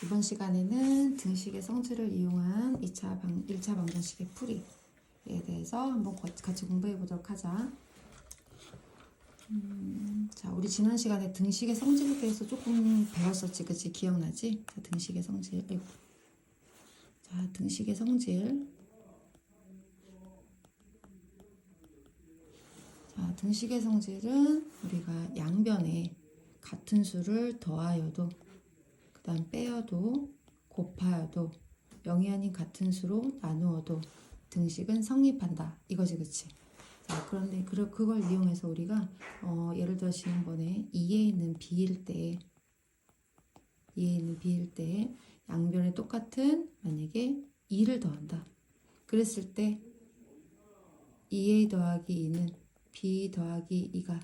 이번 시간에는 등식의 성질을 이용한 1차 방정식의 풀이에 대해서 한번 같이 공부해 보도록 하자. 자, 우리 지난 시간에 등식의 성질에 대해서 조금 배웠었지, 그치? 기억나지? 자, 등식의 성질. 자, 등식의 성질. 자, 등식의 성질은 우리가 양변에 같은 수를 더하여도, 그 다음 빼어도, 곱하여도, 0이 아닌 같은 수로 나누어도 등식은 성립한다. 이거지, 그치? 자, 그런데 그걸 이용해서 우리가 예를 들어 지난번에 2에 있는 b일 때 양변에 똑같은 만약에 2를 더한다. 그랬을 때 2a 더하기 2는 b 더하기 2가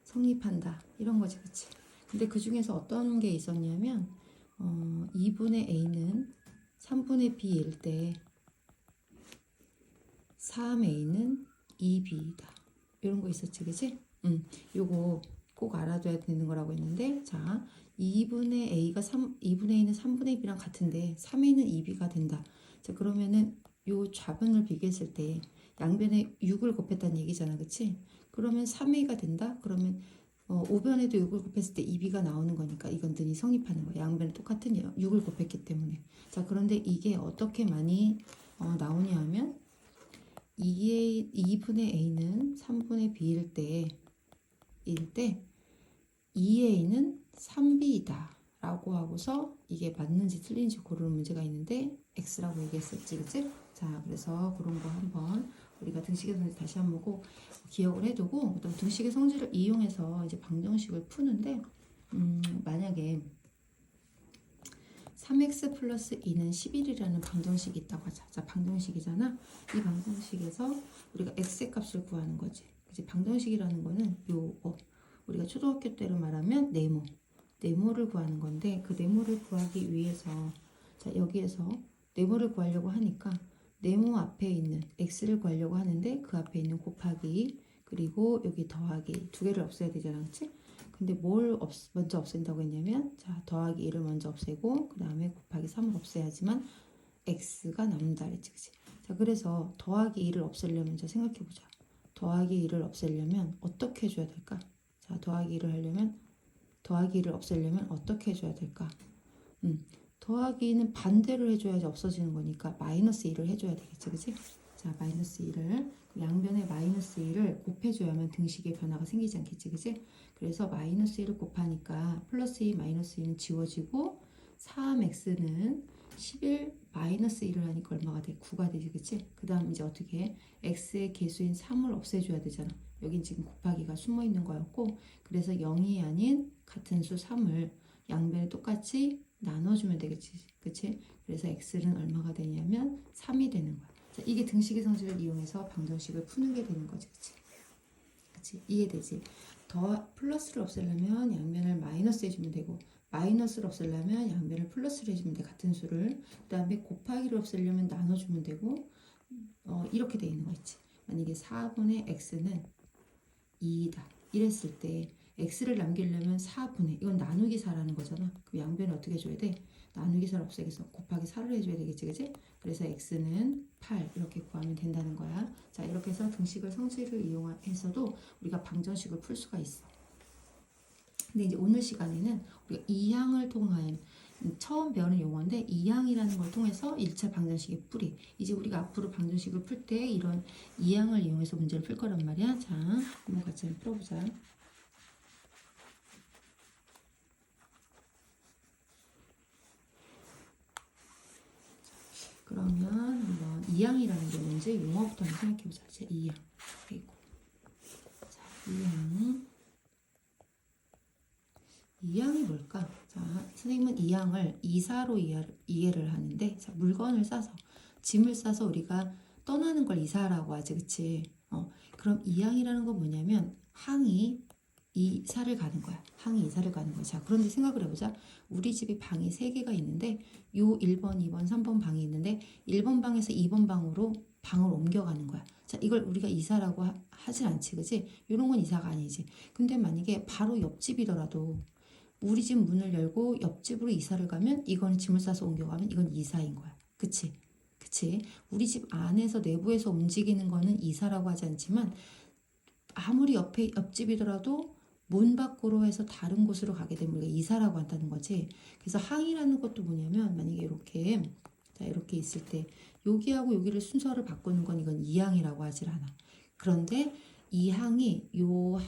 성립한다. 이런 거지, 그치? 근데 그 중에서 어떤 게 있었냐면 2분의 a는 3분의 b일 때 3a는 2b이다. 이런 거 있었지, 그치? 요거 꼭 알아둬야 되는 거라고 했는데, 자, 2분의 a는 3분의 b랑 같은데 3a는 2b가 된다. 자, 그러면은 요 좌변을 비교했을 때 양변에 6을 곱했다는 얘기잖아, 그치? 그러면 3a가 된다? 그러면 우변에도 6을 곱했을 때 2b가 나오는 거니까 이건 등이 성립하는 거야. 양변에 똑같은 6을 곱했기 때문에. 자, 그런데 이게 어떻게 많이 나오냐 하면 2분의 a는 3분의 b일 때 2a는 3b이다 라고 하고서 이게 맞는지 틀린지 고르는 문제가 있는데 x라고 얘기했었지, 그치? 자, 그래서 그런 거 한번 우리가 등식의 성질 다시 한번 보고 기억을 해두고, 또 등식의 성질을 이용해서 이제 방정식을 푸는데 만약에 3x 플러스 2는 11이라는 방정식이 있다고 하자. 자, 방정식이잖아. 이 방정식에서 우리가 x의 값을 구하는 거지. 그치? 방정식이라는 거는 요거 우리가 초등학교 때로 말하면 네모를 구하는 건데, 그 네모를 구하기 위해서 자, 여기에서 네모를 구하려고 하니까 네모 앞에 있는 x를 구하려고 하는데 그 앞에 있는 곱하기 그리고 여기 더하기 두 개를 없애야 되잖아, 그치? 근데 뭘 먼저 없앤다고 했냐면, 자, 더하기 1을 먼저 없애고 그 다음에 곱하기 3을 없애야지만 x가 남는다 그랬지, 그치? 자, 그래서 더하기 1을 없애려면 자, 생각해보자. 더하기 1을 없애려면 어떻게 해줘야 될까? 자, 더하기 1을 없애려면 어떻게 해줘야 될까? 더하기는 반대로 해줘야지 없어지는 거니까 마이너스 1을 해줘야 되겠지, 그치? 자, 마이너스 1을 양변에 마이너스 1을 곱해줘야만 등식의 변화가 생기지 않겠지, 그치? 그래서 마이너스 1을 곱하니까 플러스 2 마이너스 2는 지워지고 3x는 11 마이너스 1을 하니까 얼마가 돼? 9가 되지, 그치? 그 다음 이제 어떻게 해? x의 개수인 3을 없애줘야 되잖아. 여긴 지금 곱하기가 숨어있는 거였고, 그래서 0이 아닌 같은 수 3을 양변에 똑같이 나눠주면 되겠지, 그치? 그래서 x는 얼마가 되냐면 3이 되는 거야. 자, 이게 등식의 성질을 이용해서 방정식을 푸는 게 되는 거지, 그치? 이해되지? 플러스를 없애려면 양변을 마이너스 해주면 되고, 마이너스를 없애려면 양변을 플러스를 해주면 돼, 같은 수를. 그 다음에 곱하기를 없애려면 나눠주면 되고, 이렇게 돼 있는 거 있지. 만약에 4분의 x는 2다 이랬을 때 x를 남기려면 4분의, 이건 나누기 4라는 거잖아. 그 양변에 어떻게 해줘야 돼? 나누기 4를 없애겠어. 곱하기 4를 해줘야 되겠지, 그치? 그래서 x는 8 이렇게 구하면 된다는 거야. 자, 이렇게 해서 등식을 성질을 이용해서도 우리가 방정식을 풀 수가 있어. 근데 이제 오늘 시간에는 우리가 이항을 통한 처음 배우는 용어인데, 이항이라는 걸 통해서 1차 방정식의 풀이. 이제 우리가 앞으로 방정식을 풀 때 이런 이항을 이용해서 문제를 풀 거란 말이야. 자, 한번 같이 풀어보자. 그러면 한번 이항이라는 게 뭔지 용어부터 한번 생각해보자. 자, 이항. 그리고 자, 이항이 뭘까? 자, 선생님은 이항을 이사로 이해를 하는데, 자, 물건을 싸서, 짐을 싸서 우리가 떠나는 걸 이사라고 하지, 그치? 그럼 이항이라는 건 뭐냐면 항이 이사를 가는 거야. 항이 이사를 가는 거야. 자, 그런데 생각을 해보자. 우리 집에 방이 3개가 있는데 요 1번, 2번, 3번 방이 있는데 1번 방에서 2번 방으로 방을 옮겨가는 거야. 자, 이걸 우리가 이사라고 하진 않지, 그치? 이런 건 이사가 아니지. 근데 만약에 바로 옆집이더라도 우리 집 문을 열고 옆집으로 이사를 가면 이거는 짐을 싸서 옮겨가면 이건 이사인 거야. 그치? 그치? 우리 집 안에서 내부에서 움직이는 거는 이사라고 하지 않지만 아무리 옆집이더라도 문 밖으로 해서 다른 곳으로 가게 되면 우리가 이사라고 한다는 거지. 그래서 항이라는 것도 뭐냐면 만약에 이렇게 자 이렇게 있을 때 여기하고 여기를 순서를 바꾸는 건 이건 이항이라고 하질 않아. 그런데 이 항이 요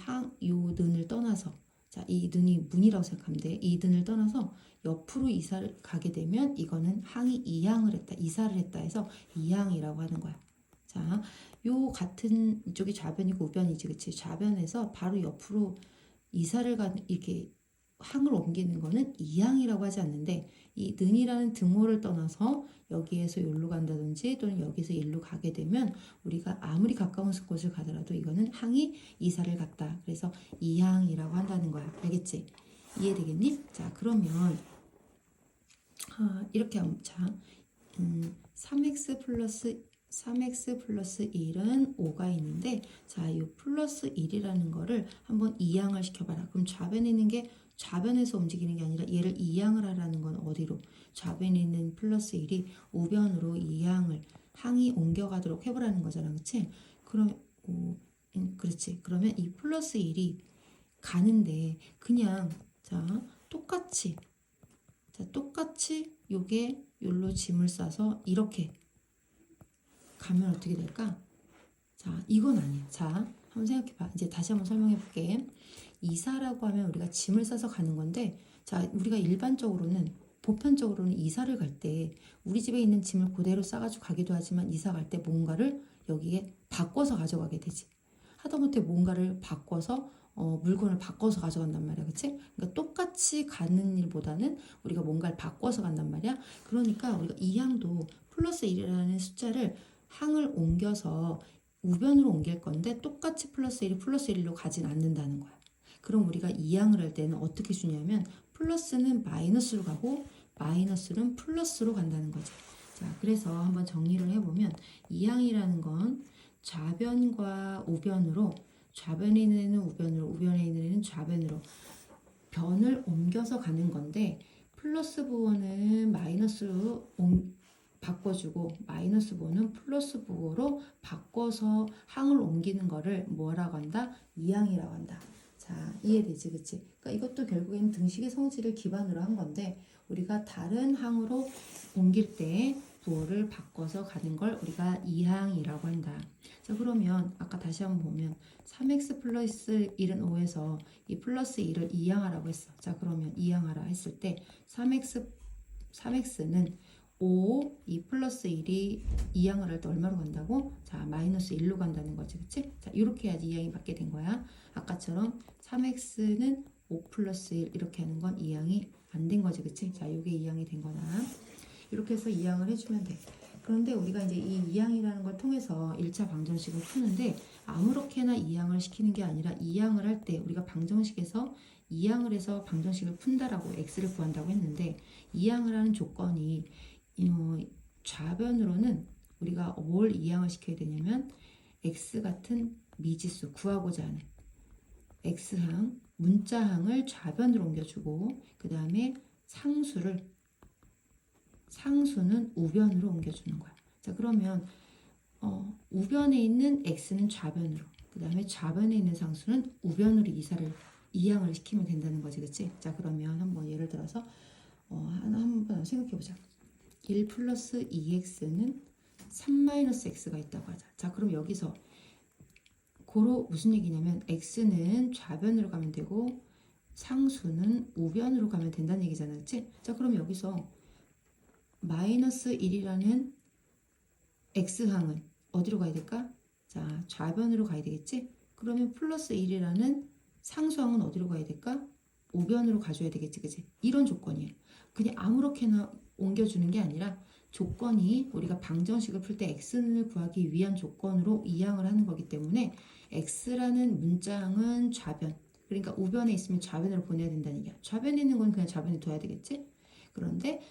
는을 떠나서 자 이 는이 문이라고 생각하면 돼. 이 는을 떠나서 옆으로 이사를 가게 되면 이거는 항이 이항을 했다, 이사를 했다 해서 이항이라고 하는 거야. 자, 요 같은 이쪽이 좌변이고 우변이지, 그치? 좌변에서 바로 옆으로 이사를 가는 이렇게 항을 옮기는 거는 이항이라고 하지 않는데 이 는이라는 등호를 떠나서 여기에서 여기로 간다든지 또는 여기서 일로 가게 되면 우리가 아무리 가까운 곳을 가더라도 이거는 항이 이사를 갔다. 그래서 이항이라고 한다는 거야. 알겠지? 이해되겠니? 자, 그러면 이렇게 하면 자 3x 플러스 1은 5가 있는데 자, 이 플러스 1이라는 거를 한번 이항을 시켜봐라. 그럼 좌변에 있는 게 좌변에서 움직이는 게 아니라 얘를 이항을 하라는 건 어디로? 좌변에 있는 플러스 1이 우변으로 이항을 항이 옮겨가도록 해보라는 거잖아. 그치? 그럼 그렇지. 그러면 이 플러스 1이 가는데 그냥 자 똑같이 요게 요로 짐을 싸서 이렇게 가면 어떻게 될까? 자, 이건 아니야. 자, 한번 생각해봐. 이제 다시 한번 설명해 볼게. 이사라고 하면 우리가 짐을 싸서 가는 건데, 자, 우리가 일반적으로는, 보편적으로는 이사를 갈 때, 우리 집에 있는 짐을 그대로 싸가지고 가기도 하지만, 이사 갈 때 뭔가를 여기에 바꿔서 가져가게 되지. 하다못해 뭔가를 바꿔서, 물건을 바꿔서 가져간단 말이야. 그치? 그러니까 똑같이 가는 일보다는 우리가 뭔가를 바꿔서 간단 말이야. 그러니까 우리가 이 항도 플러스 1이라는 숫자를 항을 옮겨서 우변으로 옮길 건데 똑같이 플러스 1이 플러스 1로 가진 않는다는 거야. 그럼 우리가 이항을 할 때는 어떻게 주냐면 플러스는 마이너스로 가고 마이너스는 플러스로 간다는 거지. 자, 그래서 한번 정리를 해보면 이항이라는 건 좌변과 우변으로 좌변에 있는 애는 우변으로 우변에 있는 애는 좌변으로 변을 옮겨서 가는 건데 플러스 부호는 마이너스로 바꿔주고 마이너스 부호는 플러스 부호로 바꿔서 항을 옮기는 거를 뭐라고 한다? 이항이라고 한다. 자, 이해되지, 그치? 그러니까 이것도 결국에는 등식의 성질을 기반으로 한 건데 우리가 다른 항으로 옮길 때 부호를 바꿔서 가는 걸 우리가 이항이라고 한다. 자, 그러면 아까 다시 한번 보면 3x 플러스 1은 5에서 이 플러스 1을 이항하라고 했어. 자, 그러면 이항하라 했을 때 3x는 5, 이 플러스 1이 이항을 할 때 얼마로 간다고? 자, 마이너스 1로 간다는 거지, 그치? 자, 이렇게 해야지 이항이 받게 된 거야. 아까처럼 3x는 5 플러스 1 이렇게 하는 건 이항이 안 된 거지, 그치? 자, 이게 이항이 된 거다. 이렇게 해서 이항을 해주면 돼. 그런데 우리가 이제 이 이항이라는 걸 통해서 1차 방정식을 푸는데 아무렇게나 이항을 시키는 게 아니라 이항을 할 때 우리가 방정식에서 이항을 해서 방정식을 푼다라고 x를 구한다고 했는데 이항을 하는 조건이 좌변으로는 우리가 뭘 이항을 시켜야 되냐면 x 같은 미지수 구하고자 하는 x항, 문자항을 좌변으로 옮겨주고 그 다음에 상수는 우변으로 옮겨주는 거야. 자, 그러면 우변에 있는 x는 좌변으로 그 다음에 좌변에 있는 상수는 우변으로 이항을 시키면 된다는 거지, 그치? 자, 그러면 한번 예를 들어서 한번 생각해보자. 1 플러스 2x는 3 마이너스 x가 있다고 하자. 자, 그럼 여기서 고로 무슨 얘기냐면 x는 좌변으로 가면 되고 상수는 우변으로 가면 된다는 얘기잖아, 그치? 자, 그럼 여기서 마이너스 1이라는 x항은 어디로 가야 될까? 자, 좌변으로 가야 되겠지? 그러면 플러스 1이라는 상수항은 어디로 가야 될까? 우변으로 가줘야 되겠지, 그치? 이런 조건이에요. 그냥 아무렇게나 옮겨주는 게 아니라 조건이 우리가 방정식을 풀 때 x를 구하기 위한 조건으로 이항을 하는 거기 때문에 x라는 문자항은 좌변, 그러니까 우변에 있으면 좌변으로 보내야 된다는 얘기야. 좌변에 있는 건 그냥 좌변에 둬야 되겠지? 그런데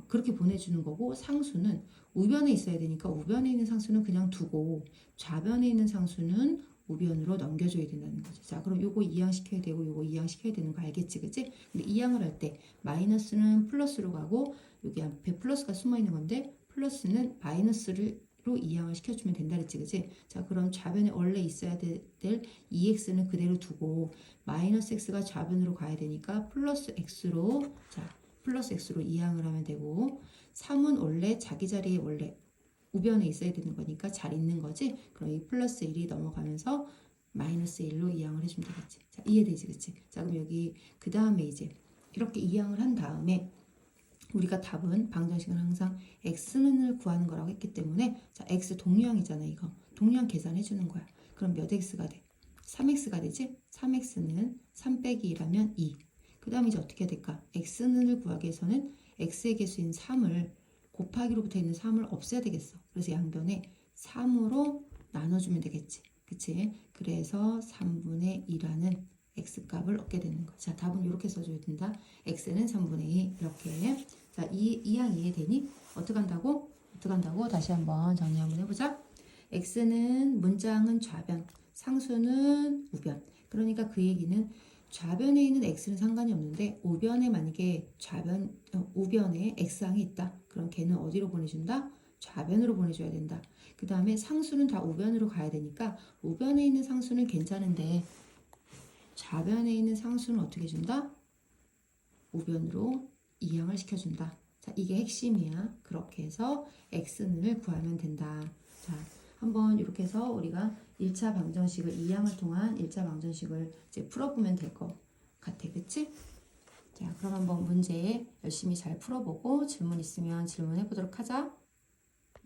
그렇게 보내주는 거고 상수는 우변에 있어야 되니까 우변에 있는 상수는 그냥 두고 좌변에 있는 상수는 우변으로 넘겨줘야 된다는 거죠. 자, 그럼 요거 이항시켜야 되고 요거 이항시켜야 되는 거 알겠지, 그치? 근데 이항을 할 때 마이너스는 플러스로 가고 여기 앞에 플러스가 숨어 있는 건데 플러스는 마이너스로 이항을 시켜주면 된다 그랬지, 그치? 자, 그럼 좌변에 원래 있어야 될 2x는 그대로 두고 마이너스 x가 좌변으로 가야 되니까 플러스 x로, 자, 플러스 x로 이항을 하면 되고 3은 원래 자기 자리에 원래 우변에 있어야 되는 거니까 잘 있는 거지. 그럼 이 플러스 1이 넘어가면서 마이너스 1로 이항을 해주면 되겠지. 자, 이해되지, 그치? 자, 그럼 여기 그 다음에 이제 이렇게 이항을 한 다음에 우리가 답은 방정식은 항상 x는을 구하는 거라고 했기 때문에 자, x 동류항이잖아, 이거. 동류항 계산해 주는 거야. 그럼 몇 x가 돼? 3x가 되지? 3x는 3 빼기 2라면 2. 그 다음에 이제 어떻게 해야 될까? x는을 구하기 위해서는 x의 개수인 3을 곱하기로부터 있는 3을 없애야 되겠어. 그래서 양변에 3으로 나눠주면 되겠지. 그치? 그래서 3분의 2라는 x값을 얻게 되는 거. 자, 답은 이렇게 써줘야 된다. x는 3분의 2 이렇게. 자, 이항 이해되니? 어떻게 한다고? 어떻게 한다고? 다시 한번 정리 한번 해보자. x는 문장은 좌변, 상수는 우변. 그러니까 그 얘기는 좌변에 있는 x는 상관이 없는데 우변에 만약에 우변에 x항이 있다. 그럼 걔는 어디로 보내준다? 좌변으로 보내줘야 된다. 그 다음에 상수는 다 우변으로 가야 되니까 우변에 있는 상수는 괜찮은데 좌변에 있는 상수는 어떻게 준다? 우변으로 이항을 시켜준다. 자, 이게 핵심이야. 그렇게 해서 x는을 구하면 된다. 자, 한번 이렇게 해서 우리가 1차 방정식을 이항을 통한 1차 방정식을 이제 풀어보면 될 것 같아. 그치? 자, 그럼 한번 문제 열심히 잘 풀어보고 질문 있으면 질문해 보도록 하자.